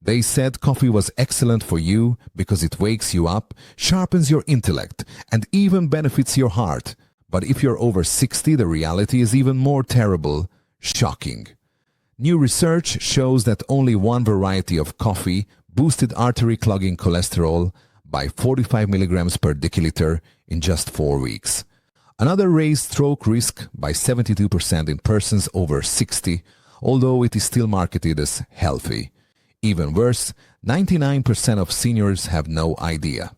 They said coffee was excellent for you because it wakes you up, sharpens your intellect, and even benefits your heart. But if you're over 60, the reality is even more terrible, shocking. New research shows that only one variety of coffee boosted artery-clogging cholesterol by 45 milligrams per deciliter in just 4 weeks. Another raised stroke risk by 72% in persons over 60, although it is still marketed as healthy. Even worse, 99% of seniors have no idea.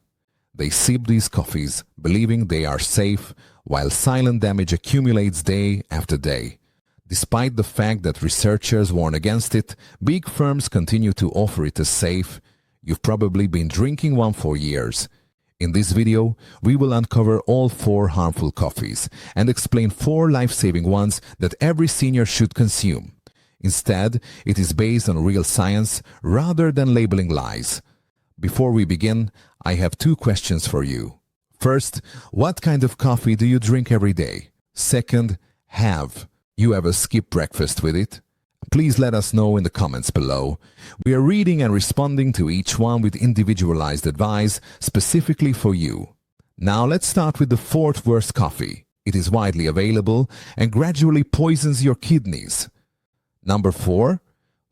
They sip these coffees, believing they are safe, while silent damage accumulates day after day. Despite the fact that researchers warn against it, big firms continue to offer it as safe. You've probably been drinking one for years. In this video, we will uncover all 4 harmful coffees and explain 4 life-saving ones that every senior should consume. Instead, it is based on real science rather than labeling lies. Before we begin, I have 2 questions for you. First, what kind of coffee do you drink every day? Second, have you ever skipped breakfast with it? Please let us know in the comments below. We are reading and responding to each one with individualized advice specifically for you. Now let's start with the 4th worst coffee. It is widely available and gradually poisons your kidneys. Number 4.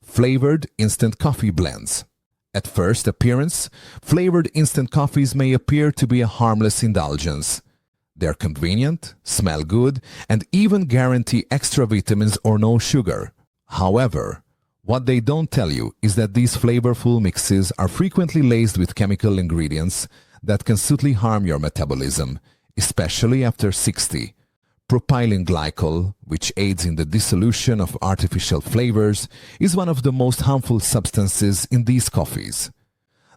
Flavored instant coffee blends. At first appearance, flavored instant coffees may appear to be a harmless indulgence. They're convenient, smell good, and even guarantee extra vitamins or no sugar. However, what they don't tell you is that these flavorful mixes are frequently laced with chemical ingredients that can subtly harm your metabolism, especially after 60. Propylene glycol, which aids in the dissolution of artificial flavors, is one of the most harmful substances in these coffees.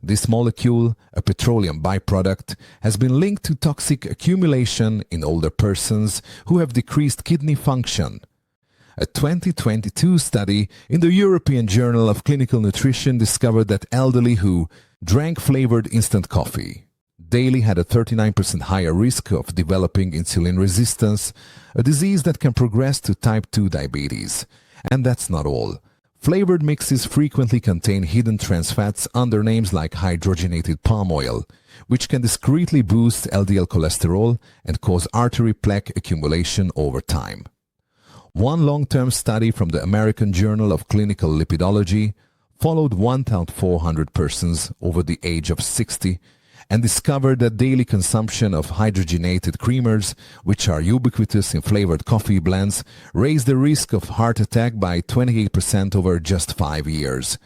This molecule, a petroleum byproduct, has been linked to toxic accumulation in older persons who have decreased kidney function. A 2022 study in the European Journal of Clinical Nutrition discovered that elderly who drank flavored instant coffee daily had a 39% higher risk of developing insulin resistance, a disease that can progress to type 2 diabetes. And that's not all. Flavored mixes frequently contain hidden trans fats under names like hydrogenated palm oil, which can discreetly boost LDL cholesterol and cause artery plaque accumulation over time. One long-term study from the American Journal of Clinical Lipidology followed 1,400 persons over the age of 60 and discovered that daily consumption of hydrogenated creamers, which are ubiquitous in flavored coffee blends, raised the risk of heart attack by 28% over just 5 years.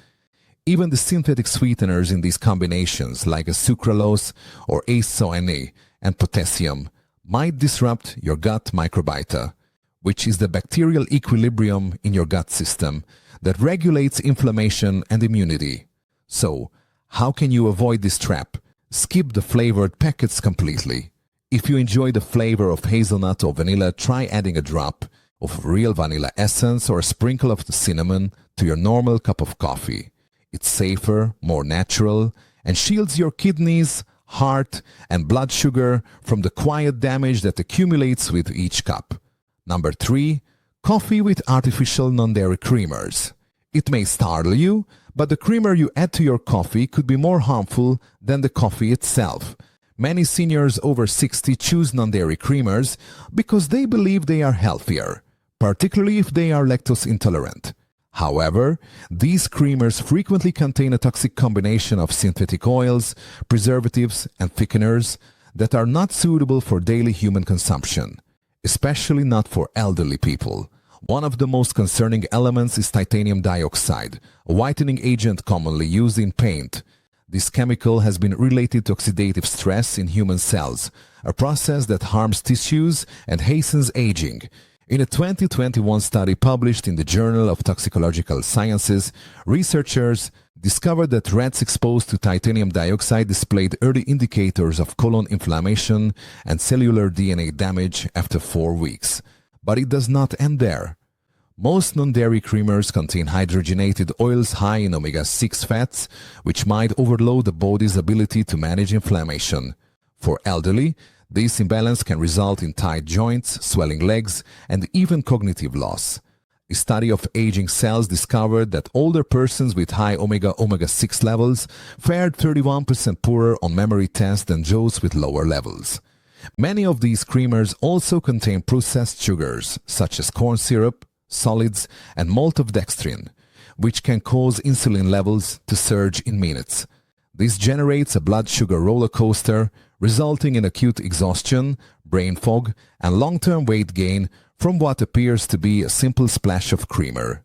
Even the synthetic sweeteners in these combinations, like a sucralose or ACE and potassium, might disrupt your gut microbiota, which is the bacterial equilibrium in your gut system that regulates inflammation and immunity. So, how can you avoid this trap? Skip the flavored packets completely. If you enjoy the flavor of hazelnut or vanilla, try adding a drop of real vanilla essence or a sprinkle of the cinnamon to your normal cup of coffee. It's safer, more natural, and shields your kidneys, heart, and blood sugar from the quiet damage that accumulates with each cup. Number 3. Coffee with artificial non-dairy creamers. It may startle you, but the creamer you add to your coffee could be more harmful than the coffee itself. Many seniors over 60 choose non-dairy creamers because they believe they are healthier, particularly if they are lactose intolerant. However, these creamers frequently contain a toxic combination of synthetic oils, preservatives, and thickeners that are not suitable for daily human consumption, especially not for elderly people. One of the most concerning elements is titanium dioxide, a whitening agent commonly used in paint. This chemical has been related to oxidative stress in human cells, a process that harms tissues and hastens aging. In a 2021 study published in the Journal of Toxicological Sciences, researchers discovered that rats exposed to titanium dioxide displayed early indicators of colon inflammation and cellular DNA damage after 4 weeks. But it does not end there. Most non-dairy creamers contain hydrogenated oils high in omega-6 fats, which might overload the body's ability to manage inflammation. For elderly, this imbalance can result in tight joints, swelling legs, and even cognitive loss. A study of aging cells discovered that older persons with high omega-6 levels fared 31% poorer on memory tests than those with lower levels. Many of these creamers also contain processed sugars, such as corn syrup, solids, and maltodextrin, which can cause insulin levels to surge in minutes. This generates a blood sugar roller coaster, resulting in acute exhaustion, brain fog, and long-term weight gain from what appears to be a simple splash of creamer.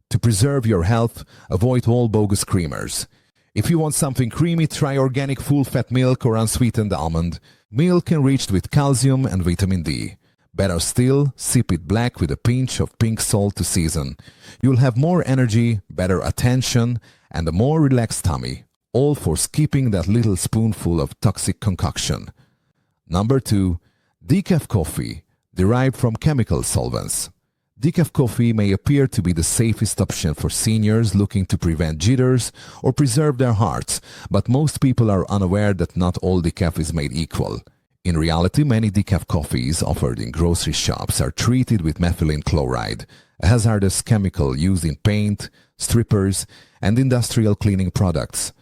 To preserve your health, avoid all bogus creamers. If you want something creamy, try organic full-fat milk or unsweetened almond. Milk enriched with calcium and vitamin D. Better still, sip it black with a pinch of pink salt to season. You'll have more energy, better attention, and a more relaxed tummy, all for skipping that little spoonful of toxic concoction. Number 2. Decaf coffee, derived from chemical solvents. Decaf coffee may appear to be the safest option for seniors looking to prevent jitters or preserve their hearts, but most people are unaware that not all decaf is made equal. In reality, many decaf coffees offered in grocery shops are treated with methylene chloride, a hazardous chemical used in paint, strippers, and industrial cleaning products.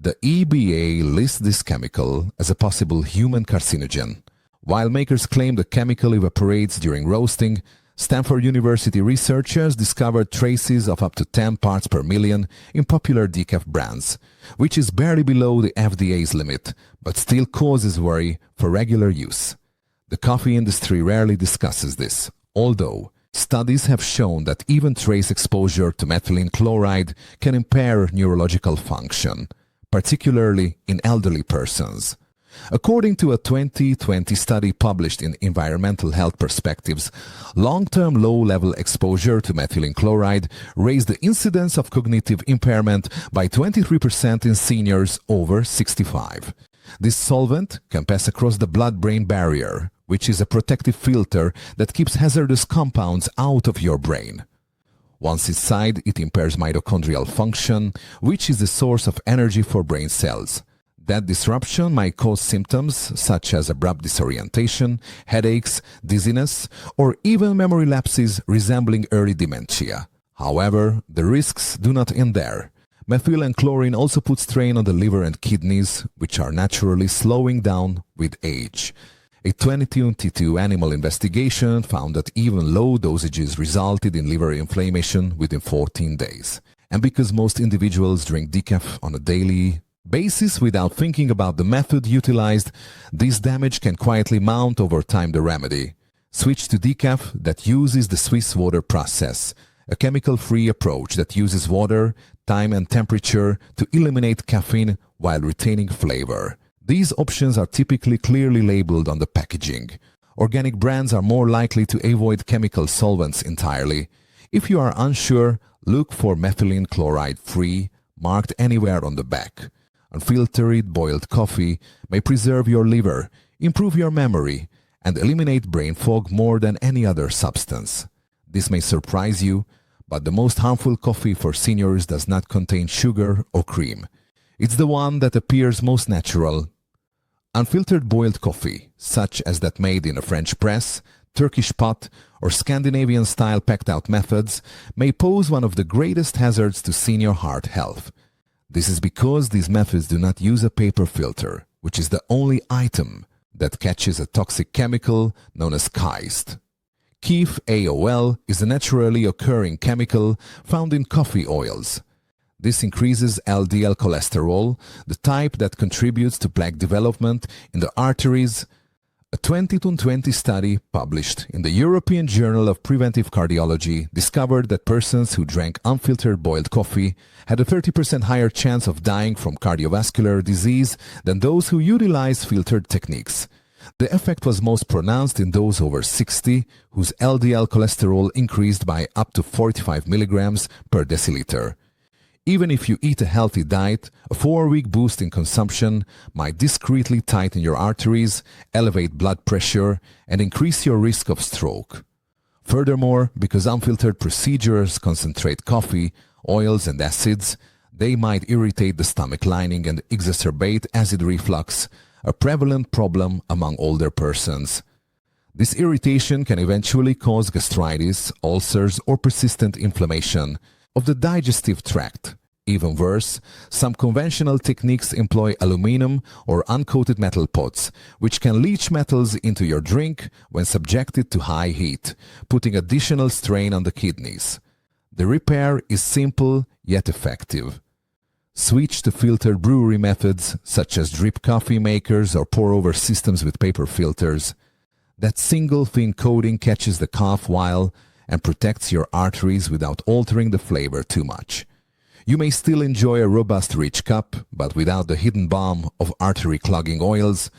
The EBA lists this chemical as a possible human carcinogen. While makers claim the chemical evaporates during roasting, Stanford University researchers discovered traces of up to 10 parts per million in popular decaf brands, which is barely below the FDA's limit, but still causes worry for regular use. The coffee industry rarely discusses this, although studies have shown that even trace exposure to methylene chloride can impair neurological function, particularly in elderly persons. According to a 2020 study published in Environmental Health Perspectives, long-term low-level exposure to methylene chloride raised the incidence of cognitive impairment by 23% in seniors over 65. This solvent can pass across the blood-brain barrier, which is a protective filter that keeps hazardous compounds out of your brain. Once inside, it impairs mitochondrial function, which is the source of energy for brain cells. That disruption might cause symptoms such as abrupt disorientation, headaches, dizziness, or even memory lapses resembling early dementia. However, the risks do not end there. Methyl and chlorine also put strain on the liver and kidneys, which are naturally slowing down with age. A 2022 animal investigation found that even low dosages resulted in liver inflammation within 14 days. And because most individuals drink decaf on a daily basis without thinking about the method utilized, this damage can quietly mount over time. The remedy: switch to decaf that uses the Swiss water process, a chemical-free approach that uses water, time and temperature to eliminate caffeine while retaining flavor. These options are typically clearly labeled on the packaging. Organic brands are more likely to avoid chemical solvents entirely. If you are unsure, look for methylene chloride-free, marked anywhere on the back. Unfiltered boiled coffee may preserve your liver, improve your memory, and eliminate brain fog more than any other substance. This may surprise you, but the most harmful coffee for seniors does not contain sugar or cream. It's the one that appears most natural. Unfiltered boiled coffee, such as that made in a French press, Turkish pot, or Scandinavian-style packed-out methods, may pose one of the greatest hazards to senior heart health. This is because these methods do not use a paper filter, which is the only item that catches a toxic chemical known as KIST. KIF-AOL is a naturally occurring chemical found in coffee oils. This increases LDL cholesterol, the type that contributes to plaque development in the arteries. A 2020 study published in the European Journal of Preventive Cardiology discovered that persons who drank unfiltered boiled coffee had a 30% higher chance of dying from cardiovascular disease than those who utilized filtered techniques. The effect was most pronounced in those over 60 whose LDL cholesterol increased by up to 45 milligrams per deciliter. Even if you eat a healthy diet, a 4-week boost in consumption might discreetly tighten your arteries, elevate blood pressure, and increase your risk of stroke. Furthermore, because unfiltered procedures concentrate coffee, oils, and acids, they might irritate the stomach lining and exacerbate acid reflux, a prevalent problem among older persons. This irritation can eventually cause gastritis, ulcers, or persistent inflammation of the digestive tract. Even worse, some conventional techniques employ aluminum or uncoated metal pots, which can leach metals into your drink when subjected to high heat, putting additional strain on the kidneys. The repair is simple yet effective. Switch to filtered brewery methods such as drip coffee makers or pour-over systems with paper filters. That single thin coating catches the cough while and protects your arteries without altering the flavor too much. You may still enjoy a robust rich cup, but without the hidden bomb of artery-clogging oils.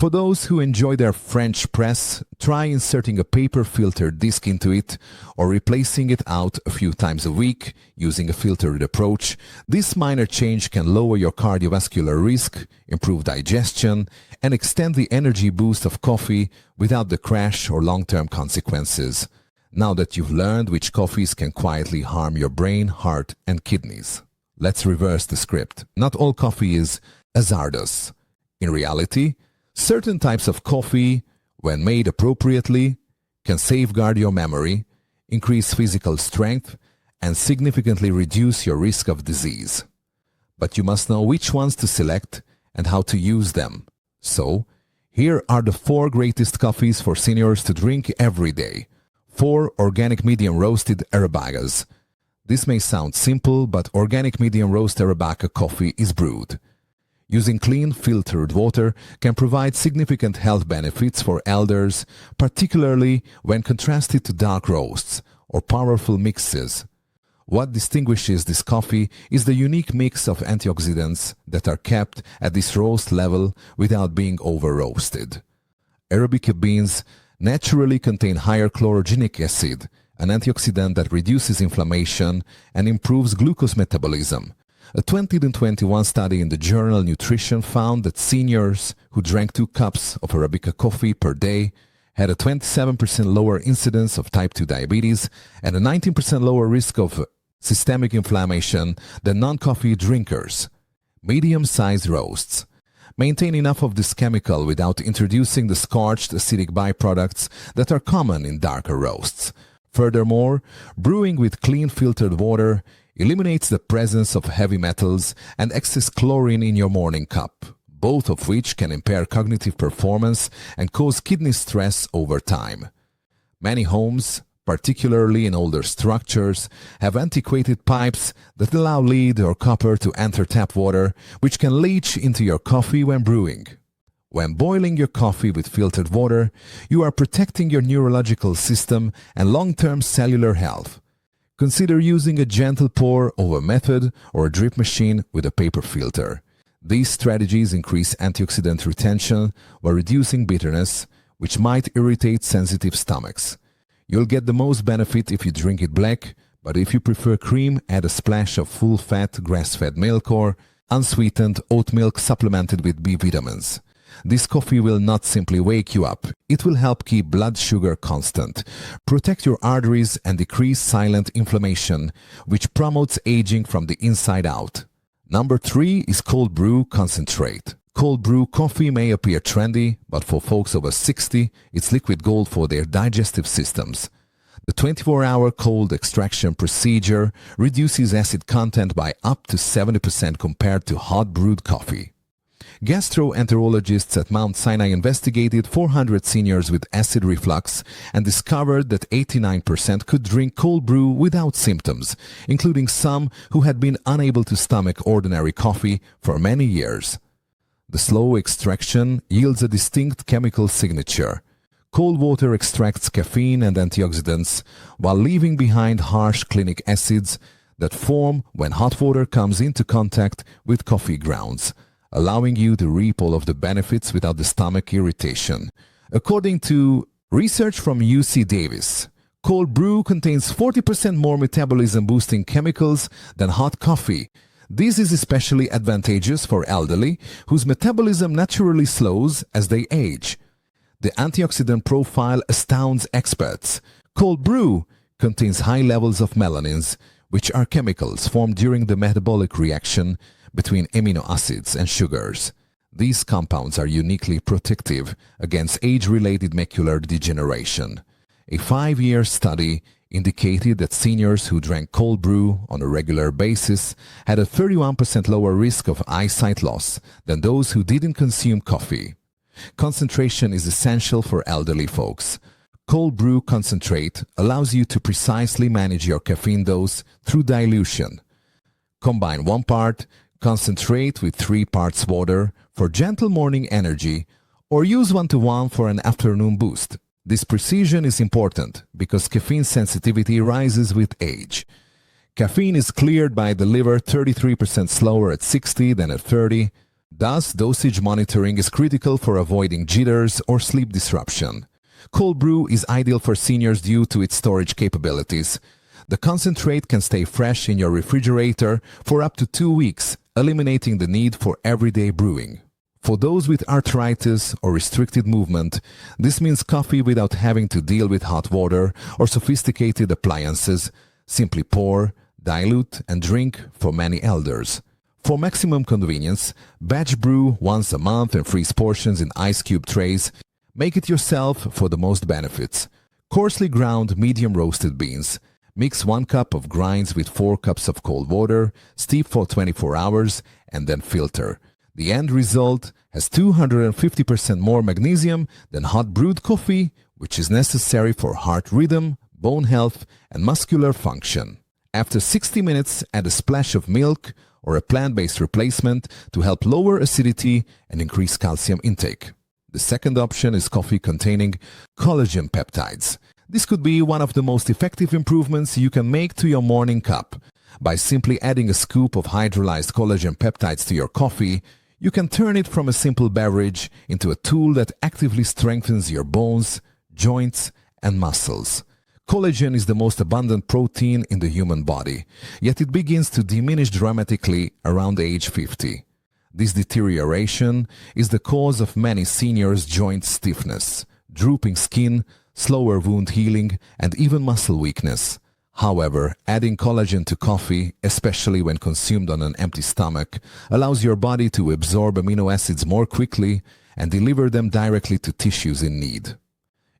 For those who enjoy their French press, try inserting a paper-filtered disc into it or replacing it out a few times a week using a filtered approach. This minor change can lower your cardiovascular risk, improve digestion, and extend the energy boost of coffee without the crash or long-term consequences. Now that you've learned which coffees can quietly harm your brain, heart, and kidneys, let's reverse the script. Not all coffee is hazardous. In reality, certain types of coffee, when made appropriately, can safeguard your memory, increase physical strength, and significantly reduce your risk of disease. But you must know which ones to select and how to use them. So, here are the 4 greatest coffees for seniors to drink every day. 4 organic medium roasted Arabica's. This may sound simple, but organic medium roast Arabica coffee is brewed using clean filtered water can provide significant health benefits for elders, particularly when contrasted to dark roasts or powerful mixes. What distinguishes this coffee is the unique mix of antioxidants that are kept at this roast level without being over-roasted. Arabica beans naturally contain higher chlorogenic acid, an antioxidant that reduces inflammation and improves glucose metabolism. A 2021 study in the journal Nutrition found that seniors who drank 2 cups of Arabica coffee per day had a 27% lower incidence of type 2 diabetes and a 19% lower risk of systemic inflammation than non-coffee drinkers. Medium-sized roasts. Maintain enough of this chemical without introducing the scorched acidic byproducts that are common in darker roasts. Furthermore, brewing with clean filtered water eliminates the presence of heavy metals and excess chlorine in your morning cup, both of which can impair cognitive performance and cause kidney stress over time. Many homes, particularly in older structures, have antiquated pipes that allow lead or copper to enter tap water, which can leach into your coffee when brewing. When boiling your coffee with filtered water, you are protecting your neurological system and long-term cellular health. Consider using a gentle pour-over method or a drip machine with a paper filter. These strategies increase antioxidant retention while reducing bitterness, which might irritate sensitive stomachs. You'll get the most benefit if you drink it black, but if you prefer cream, add a splash of full-fat grass-fed milk or unsweetened oat milk supplemented with B vitamins. This coffee will not simply wake you up, it will help keep blood sugar constant, protect your arteries and decrease silent inflammation, which promotes aging from the inside out. Number 3 is cold brew concentrate. Cold brew coffee may appear trendy, but for folks over 60, it's liquid gold for their digestive systems. The 24-hour cold extraction procedure reduces acid content by up to 70% compared to hot brewed coffee. Gastroenterologists at Mount Sinai investigated 400 seniors with acid reflux and discovered that 89% could drink cold brew without symptoms, including some who had been unable to stomach ordinary coffee for many years. The slow extraction yields a distinct chemical signature. Cold water extracts caffeine and antioxidants while leaving behind harsh clinic acids that form when hot water comes into contact with coffee grounds, allowing you to reap all of the benefits without the stomach irritation. According to research from UC Davis, cold brew contains 40% more metabolism-boosting chemicals than hot coffee. This is especially advantageous for elderly, whose metabolism naturally slows as they age. The antioxidant profile astounds experts. Cold brew contains high levels of melanins, which are chemicals formed during the metabolic reaction between amino acids and sugars. These compounds are uniquely protective against age-related macular degeneration. A 5-year study indicated that seniors who drank cold brew on a regular basis had a 31% lower risk of eyesight loss than those who didn't consume coffee. Concentration is essential for elderly folks. Cold brew concentrate allows you to precisely manage your caffeine dose through dilution. Combine 1 part concentrate with 3 parts water for gentle morning energy, or use 1:1 for an afternoon boost. This precision is important because caffeine sensitivity rises with age. Caffeine is cleared by the liver 33% slower at 60 than at 30. Thus, dosage monitoring is critical for avoiding jitters or sleep disruption. Cold brew is ideal for seniors due to its storage capabilities. The concentrate can stay fresh in your refrigerator for up to 2 weeks, eliminating the need for everyday brewing. For those with arthritis or restricted movement, this means coffee without having to deal with hot water or sophisticated appliances. Simply pour, dilute, and drink for many elders. For maximum convenience, batch brew once a month and freeze portions in ice cube trays. Make it yourself for the most benefits. Coarsely ground medium roasted beans. Mix 1 cup of grinds with 4 cups of cold water, steep for 24 hours, and then filter. The end result has 250% more magnesium than hot brewed coffee, which is necessary for heart rhythm, bone health, and muscular function. After 60 minutes, add a splash of milk or a plant-based replacement to help lower acidity and increase calcium intake. The second option is coffee containing collagen peptides. This could be one of the most effective improvements you can make to your morning cup. By simply adding a scoop of hydrolyzed collagen peptides to your coffee, you can turn it from a simple beverage into a tool that actively strengthens your bones, joints, and muscles. Collagen is the most abundant protein in the human body, yet it begins to diminish dramatically around age 50. This deterioration is the cause of many seniors' joint stiffness, drooping skin, slower wound healing, and even muscle weakness. However, adding collagen to coffee, especially when consumed on an empty stomach, allows your body to absorb amino acids more quickly and deliver them directly to tissues in need.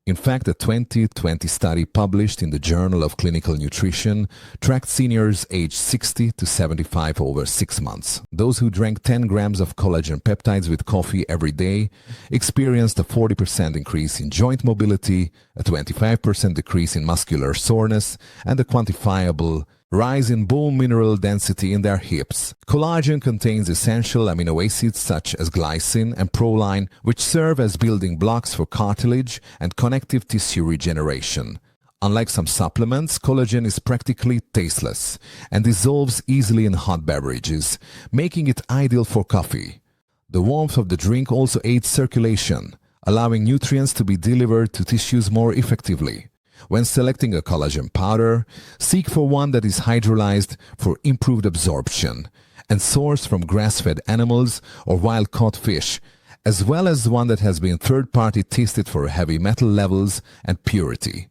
In fact, a 2020 study published in the Journal of Clinical Nutrition tracked seniors aged 60 to 75 over 6 months. Those who drank 10 grams of collagen peptides with coffee every day experienced a 40% increase in joint mobility, a 25% decrease in muscular soreness, and a quantifiable rise in bone mineral density in their hips. Collagen contains essential amino acids such as glycine and proline, which serve as building blocks for cartilage and connective tissue regeneration. Unlike some supplements, collagen is practically tasteless and dissolves easily in hot beverages, making it ideal for coffee. The warmth of the drink also aids circulation, allowing nutrients to be delivered to tissues more effectively. When selecting a collagen powder, seek for one that is hydrolyzed for improved absorption and sourced from grass-fed animals or wild-caught fish, as well as one that has been third-party tested for heavy metal levels and purity.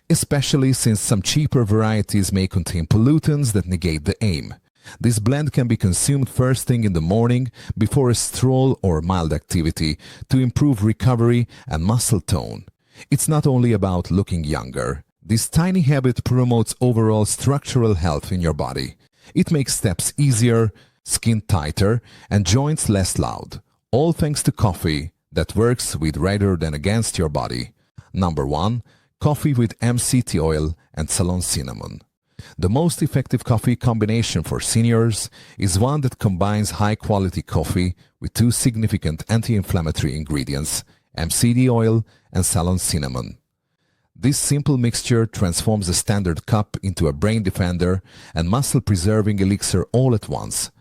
Especially since some cheaper varieties may contain pollutants that negate the aim. This blend can be consumed first thing in the morning before a stroll or mild activity to improve recovery and muscle tone. It's not only about looking younger. This tiny habit promotes overall structural health in your body. It makes steps easier, skin tighter, and joints less loud. All thanks to coffee that works with rather than against your body. Number 1. Coffee with MCT oil and Ceylon cinnamon. The most effective coffee combination for seniors is one that combines high-quality coffee with 2 significant anti-inflammatory ingredients, MCT oil and Ceylon cinnamon. This simple mixture transforms a standard cup into a brain defender and muscle-preserving elixir all at once.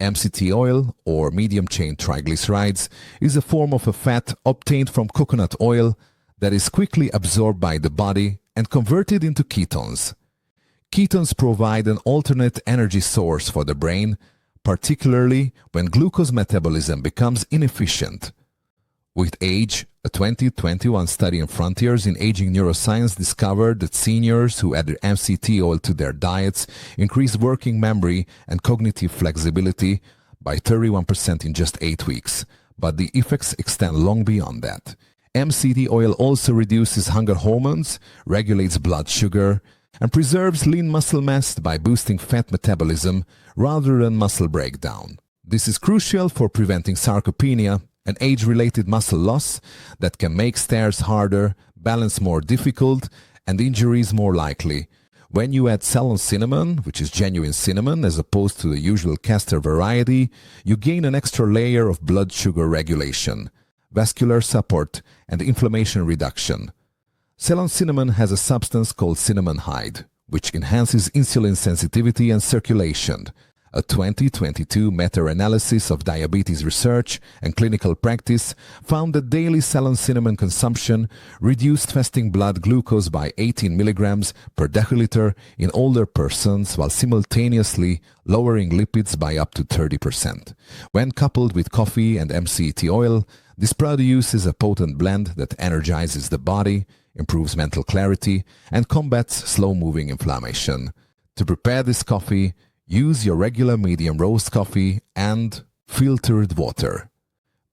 MCT oil, or medium-chain triglycerides, is a form of a fat obtained from coconut oil that is quickly absorbed by the body and converted into ketones. Ketones provide an alternate energy source for the brain, particularly when glucose metabolism becomes inefficient. With age, a 2021 study in Frontiers in Aging Neuroscience discovered that seniors who added MCT oil to their diets increased working memory and cognitive flexibility, by 31% in just 8 weeks, but the effects extend long beyond that. MCT oil also reduces hunger hormones, regulates blood sugar, and preserves lean muscle mass by boosting fat metabolism rather than muscle breakdown. This is crucial for preventing sarcopenia, an age-related muscle loss that can make stairs harder, balance more difficult, and injuries more likely. When you add Ceylon cinnamon, which is genuine cinnamon as opposed to the usual castor variety, you gain an extra layer of blood sugar regulation, vascular support, and inflammation reduction. Ceylon cinnamon has a substance called cinnamonide, which enhances insulin sensitivity and circulation. A 2022 meta-analysis of diabetes research and clinical practice found that daily Ceylon cinnamon consumption reduced fasting blood glucose by 18 milligrams per deciliter in older persons while simultaneously lowering lipids by up to 30%. When coupled with coffee and MCT oil, this produces a potent blend that energizes the body, improves mental clarity, and combats slow-moving inflammation. To prepare this coffee, use your regular medium roast coffee and filtered water.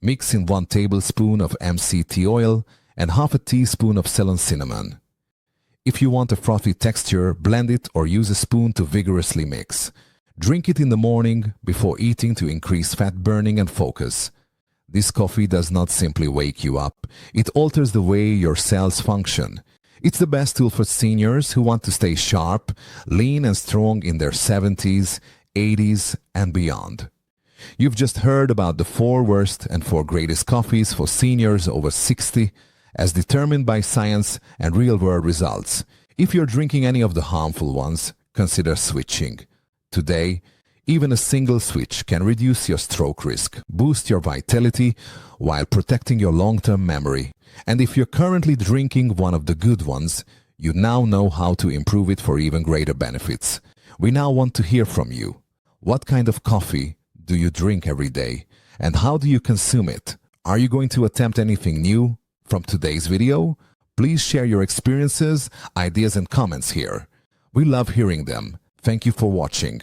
Mix in 1 tablespoon of MCT oil and half a teaspoon of Ceylon cinnamon. If you want a frothy texture, blend it or use a spoon to vigorously mix. Drink it in the morning before eating to increase fat burning and focus. This coffee does not simply wake you up, it alters the way your cells function. It's the best tool for seniors who want to stay sharp, lean and strong in their 70s, 80s, and beyond. You've just heard about the 4 worst and 4 greatest coffees for seniors over 60, as determined by science and real-world results. If you're drinking any of the harmful ones, consider switching. Today, even a single switch can reduce your stroke risk, boost your vitality, while protecting your long-term memory. And if you're currently drinking one of the good ones, you now know how to improve it for even greater benefits. We now want to hear from you. What kind of coffee do you drink every day? And how do you consume it? Are you going to attempt anything new from today's video? Please share your experiences, ideas, and comments here. We love hearing them. Thank you for watching.